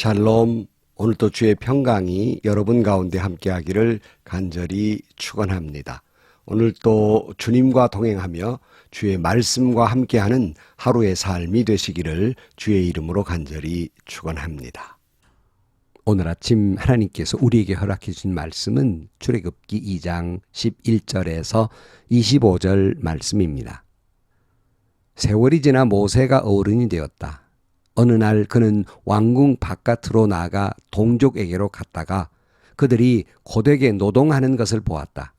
샬롬, 오늘도 주의 평강이 여러분 가운데 함께하기를 간절히 축원합니다. 오늘도 주님과 동행하며 주의 말씀과 함께하는 하루의 삶이 되시기를 주의 이름으로 간절히 축원합니다. 오늘 아침 하나님께서 우리에게 허락해 주신 말씀은 출애굽기 2장 11절에서 25절 말씀입니다. 세월이 지나 모세가 어른이 되었다. 어느 날 그는 왕궁 바깥으로 나가 동족에게로 갔다가 그들이 고되게 노동하는 것을 보았다.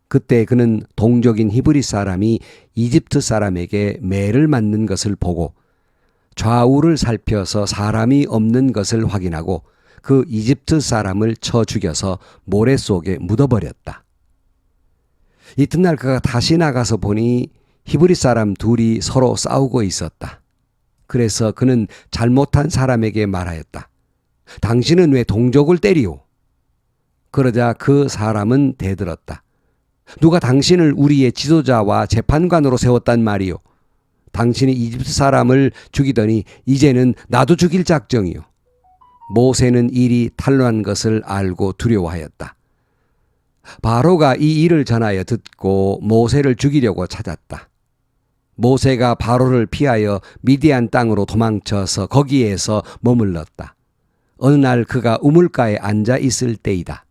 그때 그는 동족인 히브리 사람이 이집트 사람에게 매를 맞는 것을 보고 좌우를 살펴서 사람이 없는 것을 확인하고 그 이집트 사람을 쳐 죽여서 모래 속에 묻어버렸다. 이튿날 그가 다시 나가서 보니 히브리 사람 둘이 서로 싸우고 있었다. 그래서 그는 잘못한 사람에게 말하였다. 당신은 왜 동족을 때리오? 그러자 그 사람은 대들었다. 누가 당신을 우리의 지도자와 재판관으로 세웠단 말이오? 당신이 이집트 사람을 죽이더니 이제는 나도 죽일 작정이오. 모세는 일이 탄로한 것을 알고 두려워하였다. 바로가 이 일을 전하여 듣고 모세를 죽이려고 찾았다. 모세가 바로를 피하여 미디안 땅으로 도망쳐서 거기에서 머물렀다. 어느 날 그가 우물가에 앉아 있을 때이다.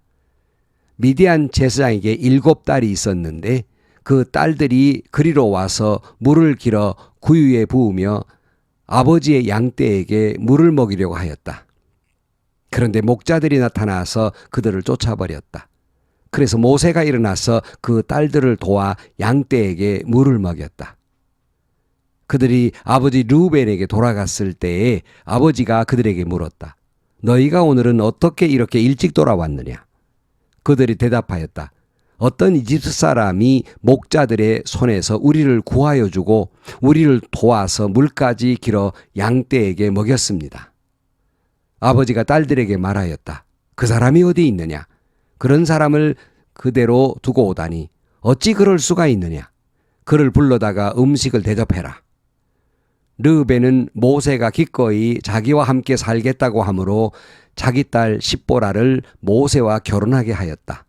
미디안 제사장에게 7딸이 있었는데 그 딸들이 그리로 와서 물을 길어 구유에 부으며 아버지의 양떼에게 물을 먹이려고 하였다. 그런데 목자들이 나타나서 그들을 쫓아버렸다. 그래서 모세가 일어나서 그 딸들을 도와 양떼에게 물을 먹였다. 그들이 아버지 르우벤에게 돌아갔을 때에 아버지가 그들에게 물었다. 너희가 오늘은 어떻게 이렇게 일찍 돌아왔느냐? 그들이 대답하였다. 어떤 이집트 사람이 목자들의 손에서 우리를 구하여 주고 우리를 도와서 물까지 길어 양떼에게 먹였습니다. 아버지가 딸들에게 말하였다. 그 사람이 어디 있느냐? 그런 사람을 그대로 두고 오다니 어찌 그럴 수가 있느냐? 그를 불러다가 음식을 대접해라. 르우벤은 모세가 기꺼이 자기와 함께 살겠다고 하므로 자기 딸 십보라를 모세와 결혼하게 하였다.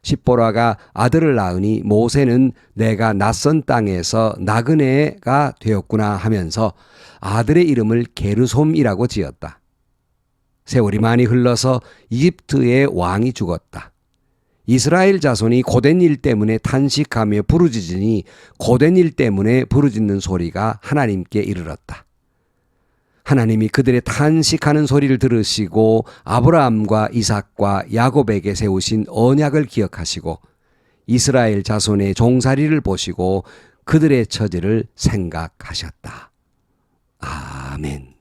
십보라가 아들을 낳으니 모세는 내가 낯선 땅에서 나그네가 되었구나 하면서 아들의 이름을 게르솜이라고 지었다. 세월이 많이 흘러서 이집트의 왕이 죽었다. 이스라엘 자손이 고된 일 때문에 탄식하며 부르짖으니 고된 일 때문에 부르짖는 소리가 하나님께 이르렀다. 하나님이 그들의 탄식하는 소리를 들으시고 아브라함과 이삭과 야곱에게 세우신 언약을 기억하시고 이스라엘 자손의 종살이를 보시고 그들의 처지를 생각하셨다. 아멘.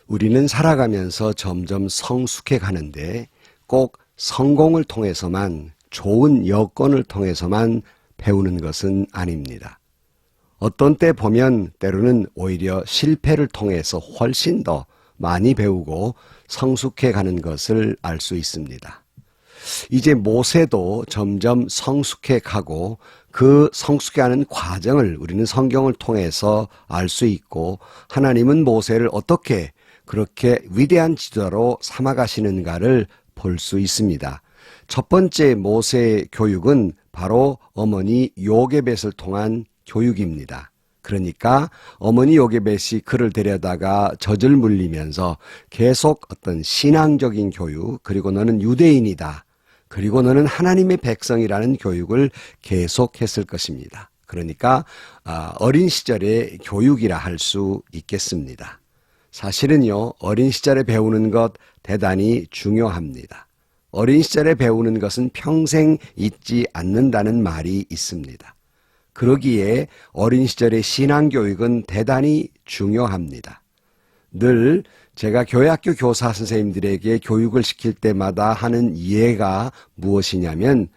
우리는 살아가면서 점점 성숙해 가는데 꼭 성공을 통해서만, 좋은 여건을 통해서만 배우는 것은 아닙니다. 어떤 때 보면 때로는 오히려 실패를 통해서 훨씬 더 많이 배우고 성숙해 가는 것을 알 수 있습니다. 이제 모세도 점점 성숙해 가고 그 성숙해하는 과정을 우리는 성경을 통해서 알 수 있고 하나님은 모세를 어떻게 그렇게 위대한 지도자로 삼아가시는가를 볼 수 있습니다. 첫 번째 모세 교육은 바로 어머니 요게벳을 통한 교육입니다. 그러니까 어머니 요게벳이 그를 데려다가 젖을 물리면서 계속 어떤 신앙적인 교육, 그리고 너는 유대인이다, 그리고 너는 하나님의 백성이라는 교육을 계속했을 것입니다. 그러니까 어린 시절의 교육이라 할 수 있겠습니다. 사실은요, 어린 시절에 배우는 것 대단히 중요합니다. 어린 시절에 배우는 것은 평생 잊지 않는다는 말이 있습니다. 그러기에 어린 시절의 신앙교육은 대단히 중요합니다. 늘 제가 교회학교 교사 선생님들에게 교육을 시킬 때마다 하는 이해가 무엇이냐면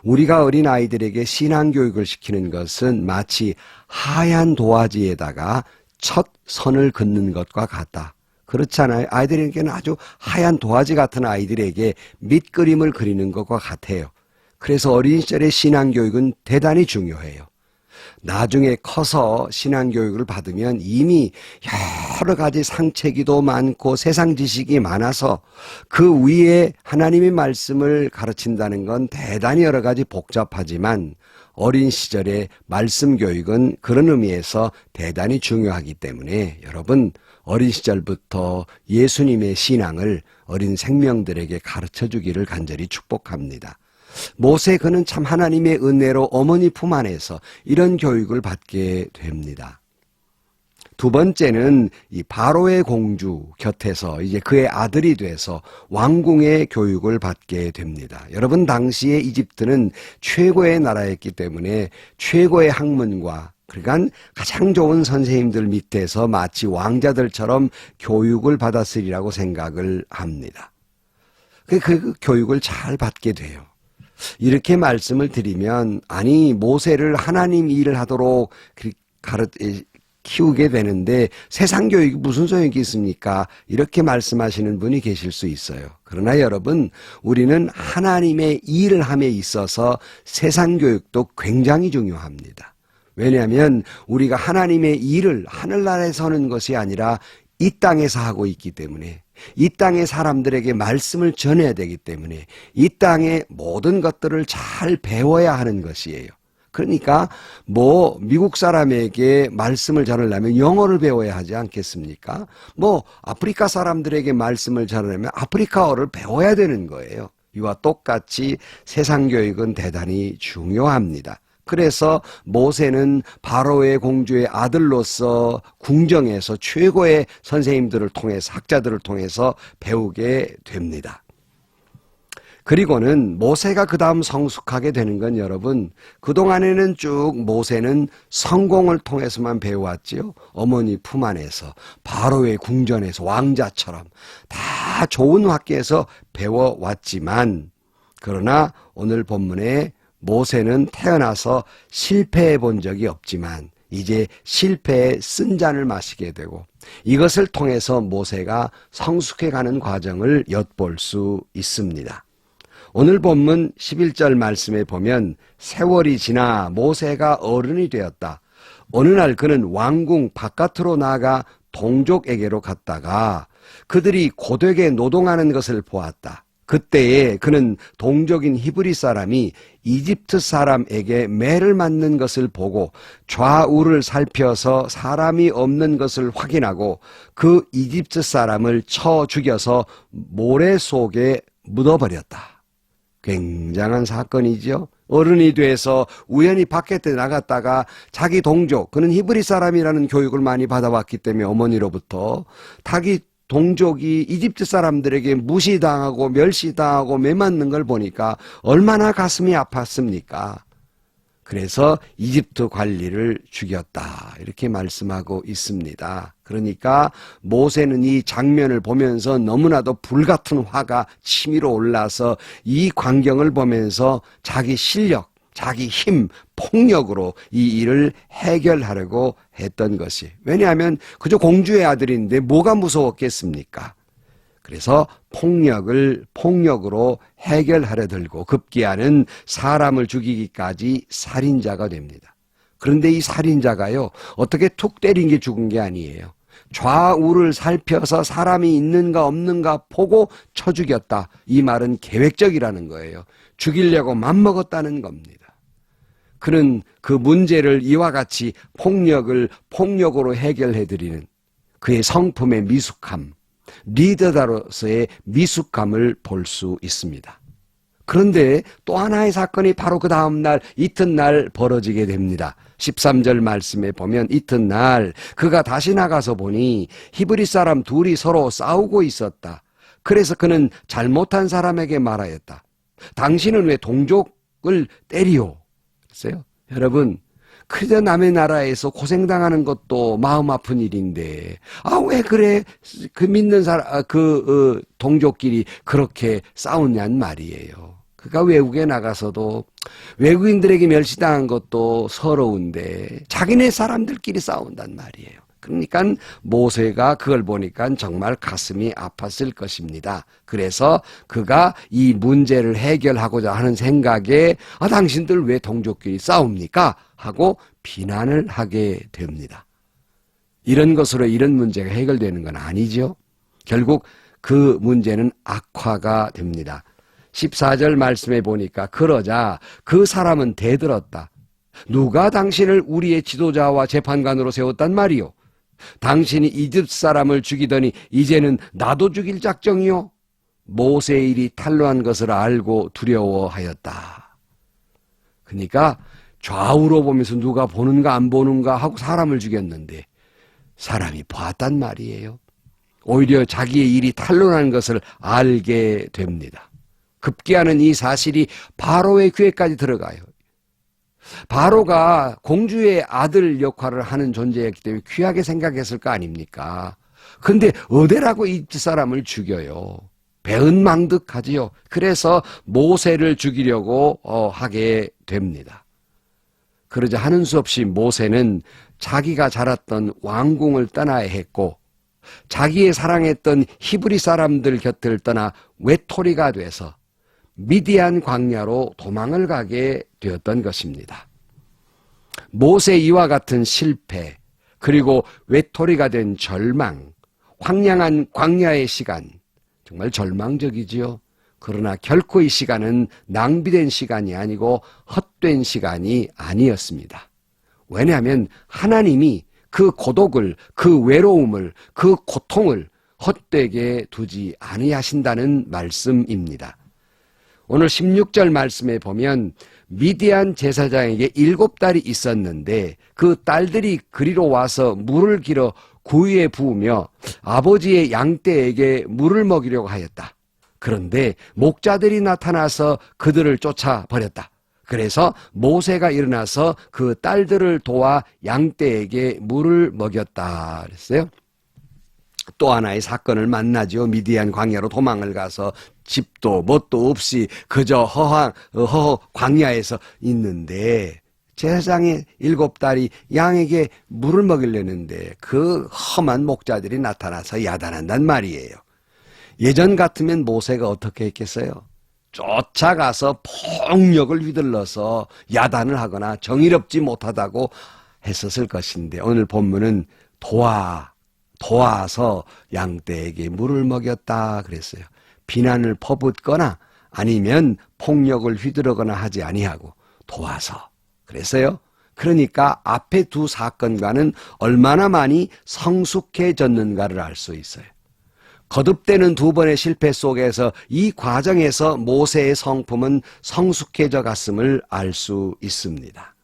우리가 어린 아이들에게 신앙교육을 시키는 것은 마치 하얀 도화지에다가 첫 선을 긋는 것과 같다. 그렇잖아요. 아이들에게는 아주 하얀 도화지 같은 아이들에게 밑그림을 그리는 것과 같아요. 그래서 어린 시절의 신앙교육은 대단히 중요해요. 나중에 커서 신앙교육을 받으면 이미 여러 가지 상체기도 많고 세상 지식이 많아서 그 위에 하나님의 말씀을 가르친다는 건 대단히 여러 가지 복잡하지만 어린 시절의 말씀 교육은 그런 의미에서 대단히 중요하기 때문에 여러분 어린 시절부터 예수님의 신앙을 어린 생명들에게 가르쳐 주기를 간절히 축복합니다. 모세 그는 참 하나님의 은혜로 어머니 품 안에서 이런 교육을 받게 됩니다. 두 번째는 이 바로의 공주 곁에서 이제 그의 아들이 돼서 왕궁의 교육을 받게 됩니다. 여러분 당시에 이집트는 최고의 나라였기 때문에 최고의 학문과 그러니까 가장 좋은 선생님들 밑에서 마치 왕자들처럼 교육을 받았으리라고 생각을 합니다. 그 교육을 잘 받게 돼요. 이렇게 말씀을 드리면 아니 모세를 하나님 일을 하도록 키우게 되는데 세상 교육이 무슨 소용이 있습니까? 이렇게 말씀하시는 분이 계실 수 있어요. 그러나 여러분 우리는 하나님의 일을 함에 있어서 세상 교육도 굉장히 중요합니다. 왜냐하면 우리가 하나님의 일을 하늘나라에서 하는 것이 아니라 이 땅에서 하고 있기 때문에 이 땅의 사람들에게 말씀을 전해야 되기 때문에 이 땅의 모든 것들을 잘 배워야 하는 것이에요. 그러니까 미국 사람에게 말씀을 전하려면 영어를 배워야 하지 않겠습니까? 아프리카 사람들에게 말씀을 전하려면 아프리카어를 배워야 되는 거예요. 이와 똑같이 세상 교육은 대단히 중요합니다. 그래서 모세는 바로의 공주의 아들로서 궁정에서 최고의 선생님들을 통해서 학자들을 통해서 배우게 됩니다. 그리고는 모세가 그 다음 성숙하게 되는 건 여러분 그동안에는 쭉 모세는 성공을 통해서만 배워왔지요. 어머니 품 안에서 바로의 궁전에서 왕자처럼 다 좋은 학교에서 배워왔지만 그러나 오늘 본문에 모세는 태어나서 실패해 본 적이 없지만 이제 실패의 쓴 잔을 마시게 되고 이것을 통해서 모세가 성숙해가는 과정을 엿볼 수 있습니다. 오늘 본문 11절 말씀에 보면 세월이 지나 모세가 어른이 되었다. 어느 날 그는 왕궁 바깥으로 나가 동족에게로 갔다가 그들이 고되게 노동하는 것을 보았다. 그때에 그는 동족인 히브리 사람이 이집트 사람에게 매를 맞는 것을 보고 좌우를 살펴서 사람이 없는 것을 확인하고 그 이집트 사람을 쳐 죽여서 모래 속에 묻어버렸다. 굉장한 사건이죠. 어른이 돼서 우연히 밖에 나갔다가 자기 동족, 그는 히브리 사람이라는 교육을 많이 받아왔기 때문에 어머니로부터 자기 동족이 이집트 사람들에게 무시당하고 멸시당하고 매맞는 걸 보니까 얼마나 가슴이 아팠습니까? 그래서 이집트 관리를 죽였다 이렇게 말씀하고 있습니다. 그러니까 모세는 이 장면을 보면서 너무나도 불같은 화가 치밀어 올라서 이 광경을 보면서 자기 실력, 자기 힘, 폭력으로 이 일을 해결하려고 했던 것이. 왜냐하면 그저 공주의 아들인데 뭐가 무서웠겠습니까? 그래서 폭력으로 해결하려 들고 급기야는 사람을 죽이기까지 살인자가 됩니다. 그런데 이 살인자가요, 어떻게 툭 때린 게 죽은 게 아니에요. 좌우를 살펴서 사람이 있는가 없는가 보고 쳐 죽였다. 이 말은 계획적이라는 거예요. 죽이려고 맘먹었다는 겁니다. 그는 그 문제를 이와 같이 폭력으로 해결해드리는 그의 성품의 미숙함, 리더다로서의 미숙함을 볼 수 있습니다. 그런데 또 하나의 사건이 바로 그 다음 날 이튿날 벌어지게 됩니다. 13절 말씀에 보면 이튿날 그가 다시 나가서 보니 히브리 사람 둘이 서로 싸우고 있었다. 그래서 그는 잘못한 사람에게 말하였다. 당신은 왜 동족을 때리오? 그랬어요. 여러분, 그저 남의 나라에서 고생당하는 것도 마음 아픈 일인데, 왜 그래? 그 믿는 사람, 동족끼리 그렇게 싸우냔 말이에요. 그가 외국에 나가서도 외국인들에게 멸시당한 것도 서러운데, 자기네 사람들끼리 싸운단 말이에요. 그러니까 모세가 그걸 보니까 정말 가슴이 아팠을 것입니다. 그래서 그가 이 문제를 해결하고자 하는 생각에 당신들 왜 동족끼리 싸웁니까? 하고 비난을 하게 됩니다. 이런 것으로 이런 문제가 해결되는 건 아니죠. 결국 그 문제는 악화가 됩니다. 14절 말씀에 보니까 그러자 그 사람은 대들었다. 누가 당신을 우리의 지도자와 재판관으로 세웠단 말이오? 당신이 이집 사람을 죽이더니 이제는 나도 죽일 작정이요? 모세의 일이 탄로한 것을 알고 두려워하였다. 그러니까 좌우로 보면서 누가 보는가 안 보는가 하고 사람을 죽였는데 사람이 봤단 말이에요. 오히려 자기의 일이 탄로난 것을 알게 됩니다. 급기야는 이 사실이 바로의 귀에까지 들어가요. 바로가 공주의 아들 역할을 하는 존재였기 때문에 귀하게 생각했을 거 아닙니까? 근데 어디라고 이 사람을 죽여요? 배은망덕하지요. 그래서 모세를 죽이려고 하게 됩니다. 그러자 하는 수 없이 모세는 자기가 자랐던 왕궁을 떠나야 했고 자기의 사랑했던 히브리 사람들 곁을 떠나 외톨이가 돼서 미디안 광야로 도망을 가게 되었던 것입니다. 모세 이와 같은 실패, 그리고 외톨이가 된 절망, 황량한 광야의 시간, 정말 절망적이지요. 그러나 결코 이 시간은 낭비된 시간이 아니고 헛된 시간이 아니었습니다. 왜냐하면 하나님이 그 고독을, 그 외로움을, 그 고통을 헛되게 두지 아니하신다는 말씀입니다. 오늘 16절 말씀에 보면 미디안 제사장에게 7딸이 있었는데 그 딸들이 그리로 와서 물을 길어 구유에 부으며 아버지의 양떼에게 물을 먹이려고 하였다. 그런데 목자들이 나타나서 그들을 쫓아버렸다. 그래서 모세가 일어나서 그 딸들을 도와 양떼에게 물을 먹였다 그랬어요. 또 하나의 사건을 만나죠. 미디안 광야로 도망을 가서 집도 뭣도 없이 그저 허 광야에서 있는데 제사장의 7딸이 양에게 물을 먹이려는데 그 험한 목자들이 나타나서 야단한단 말이에요. 예전 같으면 모세가 어떻게 했겠어요? 쫓아가서 폭력을 휘둘러서 야단을 하거나 정의롭지 못하다고 했었을 것인데 오늘 본문은 도와서 양떼에게 물을 먹였다 그랬어요. 비난을 퍼붓거나 아니면 폭력을 휘두르거나 하지 아니하고 도와서 그랬어요. 그러니까 앞에 두 사건과는 얼마나 많이 성숙해졌는가를 알 수 있어요. 거듭되는 두 번의 실패 속에서 이 과정에서 모세의 성품은 성숙해져 갔음을 알 수 있습니다.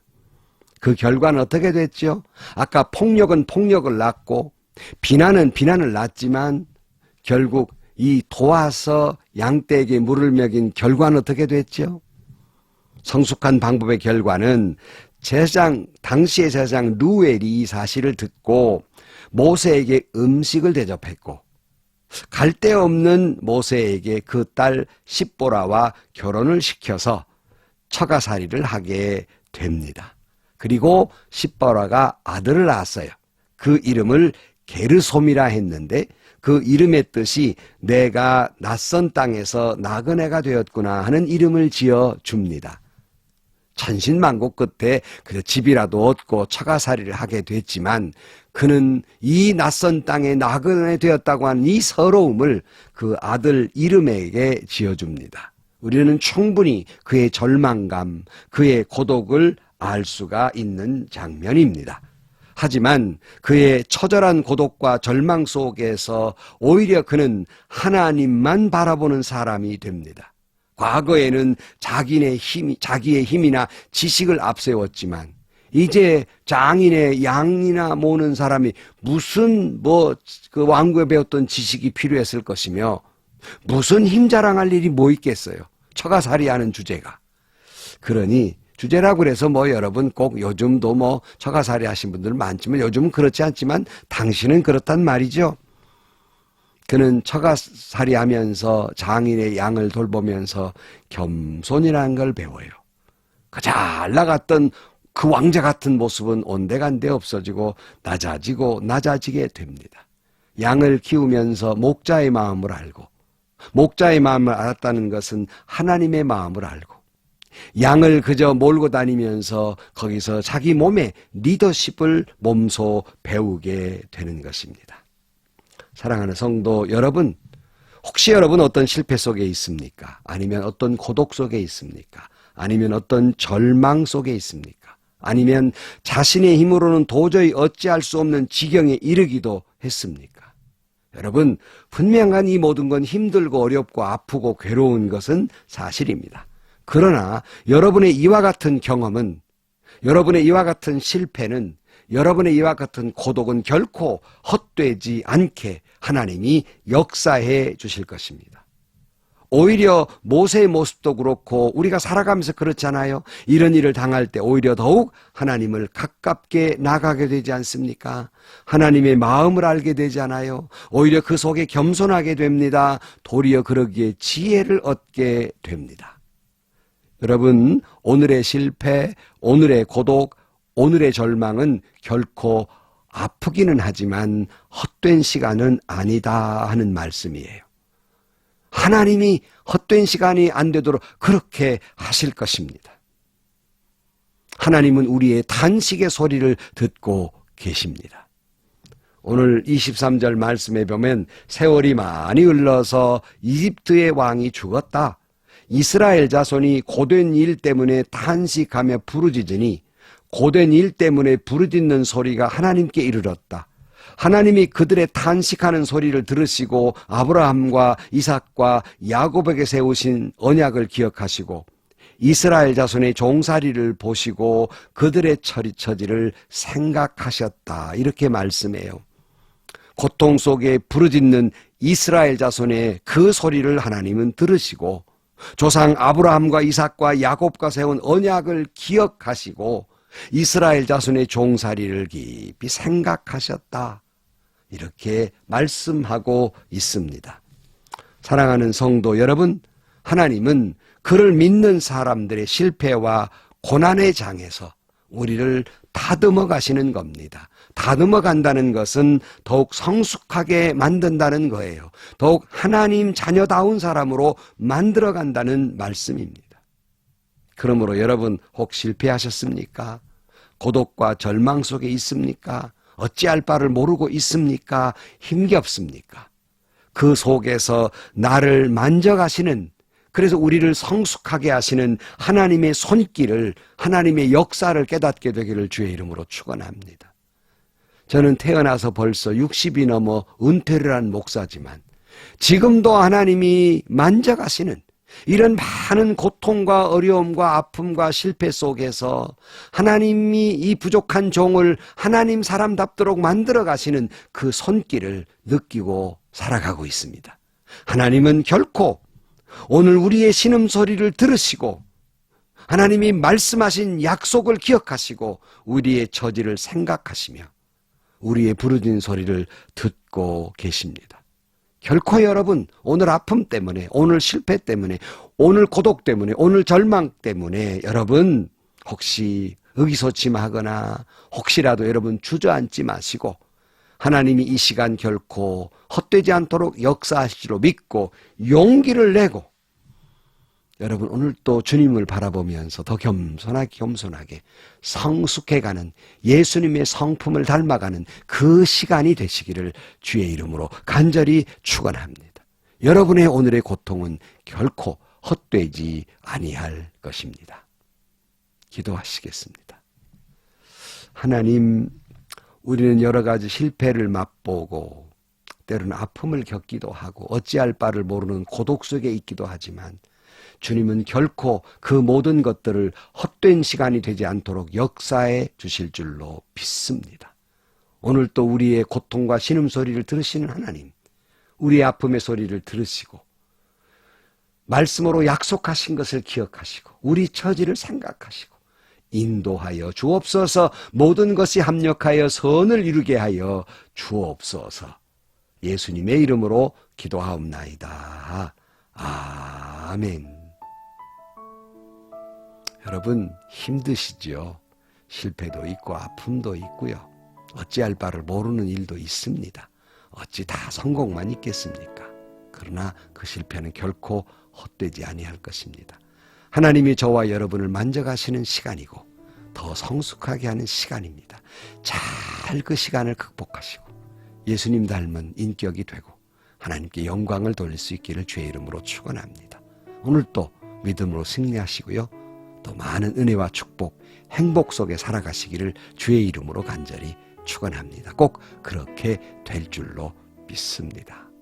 그 결과는 어떻게 됐죠? 아까 폭력은 폭력을 낳고 비난은 비난을 낳지만 결국 이 도와서 양떼에게 물을 먹인 결과는 어떻게 됐죠? 성숙한 방법의 결과는 당시의 제사장 루엘이 이 사실을 듣고 모세에게 음식을 대접했고 갈데없는 모세에게 그 딸 십보라와 결혼을 시켜서 처가살이를 하게 됩니다. 그리고 십보라가 아들을 낳았어요. 그 이름을 게르솜이라 했는데 그 이름의 뜻이 내가 낯선 땅에서 나그네가 되었구나 하는 이름을 지어줍니다. 천신만고 끝에 집이라도 얻고 처가살이를 하게 됐지만 그는 이 낯선 땅에 나그네 되었다고 하는 이 서러움을 그 아들 이름에게 지어줍니다. 우리는 충분히 그의 절망감, 그의 고독을 알 수가 있는 장면입니다. 하지만 그의 처절한 고독과 절망 속에서 오히려 그는 하나님만 바라보는 사람이 됩니다. 과거에는 자기의 힘이나 지식을 앞세웠지만 이제 장인의 양이나 모는 사람이 무슨 그 왕국에 배웠던 지식이 필요했을 것이며 무슨 힘 자랑할 일이 뭐 있겠어요. 처가살이하는 주제가. 그러니 주제라고 그래서 여러분 꼭 요즘도 처가살이 하신 분들 많지만 요즘은 그렇지 않지만 당신은 그렇단 말이죠. 그는 처가살이 하면서 장인의 양을 돌보면서 겸손이라는 걸 배워요. 그 잘 나갔던 그 왕자 같은 모습은 온데간데 없어지고 낮아지게 됩니다. 양을 키우면서 목자의 마음을 알고 목자의 마음을 알았다는 것은 하나님의 마음을 알고 양을 그저 몰고 다니면서 거기서 자기 몸에 리더십을 몸소 배우게 되는 것입니다. 사랑하는 성도 여러분, 혹시 여러분 어떤 실패 속에 있습니까? 아니면 어떤 고독 속에 있습니까? 아니면 어떤 절망 속에 있습니까? 아니면 자신의 힘으로는 도저히 어찌할 수 없는 지경에 이르기도 했습니까? 여러분, 분명한 이 모든 건 힘들고 어렵고 아프고 괴로운 것은 사실입니다. 그러나 여러분의 이와 같은 경험은, 여러분의 이와 같은 실패는, 여러분의 이와 같은 고독은 결코 헛되지 않게 하나님이 역사해 주실 것입니다. 오히려 모세의 모습도 그렇고 우리가 살아가면서 그렇잖아요. 이런 일을 당할 때 오히려 더욱 하나님을 가깝게 나가게 되지 않습니까? 하나님의 마음을 알게 되잖아요. 오히려 그 속에 겸손하게 됩니다. 도리어 그러기에 지혜를 얻게 됩니다. 여러분, 오늘의 실패, 오늘의 고독, 오늘의 절망은 결코 아프기는 하지만 헛된 시간은 아니다 하는 말씀이에요. 하나님이 헛된 시간이 안 되도록 그렇게 하실 것입니다. 하나님은 우리의 탄식의 소리를 듣고 계십니다. 오늘 23절 말씀에 보면 세월이 많이 흘러서 이집트의 왕이 죽었다. 이스라엘 자손이 고된 일 때문에 탄식하며 부르짖으니 고된 일 때문에 부르짖는 소리가 하나님께 이르렀다. 하나님이 그들의 탄식하는 소리를 들으시고 아브라함과 이삭과 야곱에게 세우신 언약을 기억하시고 이스라엘 자손의 종살이를 보시고 그들의 처지를 생각하셨다. 이렇게 말씀해요. 고통 속에 부르짖는 이스라엘 자손의 그 소리를 하나님은 들으시고 조상 아브라함과 이삭과 야곱과 세운 언약을 기억하시고 이스라엘 자손의 종살이를 깊이 생각하셨다. 이렇게 말씀하고 있습니다. 사랑하는 성도 여러분, 하나님은 그를 믿는 사람들의 실패와 고난의 장에서 우리를 다듬어 가시는 겁니다. 다듬어 간다는 것은 더욱 성숙하게 만든다는 거예요. 더욱 하나님 자녀다운 사람으로 만들어 간다는 말씀입니다. 그러므로 여러분, 혹 실패하셨습니까? 고독과 절망 속에 있습니까? 어찌할 바를 모르고 있습니까? 힘겹습니까? 그 속에서 나를 만져가시는, 그래서 우리를 성숙하게 하시는 하나님의 손길을, 하나님의 역사를 깨닫게 되기를 주의 이름으로 축원합니다. 저는 태어나서 벌써 60이 넘어 은퇴를 한 목사지만 지금도 하나님이 만져가시는 이런 많은 고통과 어려움과 아픔과 실패 속에서 하나님이 이 부족한 종을 하나님 사람답도록 만들어 가시는 그 손길을 느끼고 살아가고 있습니다. 하나님은 결코 오늘 우리의 신음소리를 들으시고 하나님이 말씀하신 약속을 기억하시고 우리의 처지를 생각하시며 우리의 부르짖는 소리를 듣고 계십니다. 결코 여러분, 오늘 아픔 때문에, 오늘 실패 때문에, 오늘 고독 때문에, 오늘 절망 때문에 여러분 혹시 의기소침하거나 혹시라도 여러분 주저앉지 마시고 하나님이 이 시간 결코 헛되지 않도록 역사하시기로 믿고 용기를 내고 여러분 오늘 또 주님을 바라보면서 더 겸손하게 성숙해가는 예수님의 성품을 닮아가는 그 시간이 되시기를 주의 이름으로 간절히 축원합니다. 여러분의 오늘의 고통은 결코 헛되지 아니할 것입니다. 기도하시겠습니다. 하나님, 우리는 여러 가지 실패를 맛보고 때로는 아픔을 겪기도 하고 어찌할 바를 모르는 고독 속에 있기도 하지만 주님은 결코 그 모든 것들을 헛된 시간이 되지 않도록 역사해 주실 줄로 믿습니다. 오늘 또 우리의 고통과 신음소리를 들으시는 하나님, 우리의 아픔의 소리를 들으시고 말씀으로 약속하신 것을 기억하시고 우리 처지를 생각하시고 인도하여 주옵소서. 모든 것이 합력하여 선을 이루게 하여 주옵소서. 예수님의 이름으로 기도하옵나이다. 아멘. 여러분 힘드시죠? 실패도 있고 아픔도 있고요. 어찌할 바를 모르는 일도 있습니다. 어찌 다 성공만 있겠습니까? 그러나 그 실패는 결코 헛되지 아니할 것입니다. 하나님이 저와 여러분을 만져가시는 시간이고 더 성숙하게 하는 시간입니다. 잘 그 시간을 극복하시고 예수님 닮은 인격이 되고 하나님께 영광을 돌릴 수 있기를 주의 이름으로 축원합니다. 오늘 또 믿음으로 승리하시고요. 또 많은 은혜와 축복, 행복 속에 살아가시기를 주의 이름으로 간절히 축원합니다. 꼭 그렇게 될 줄로 믿습니다.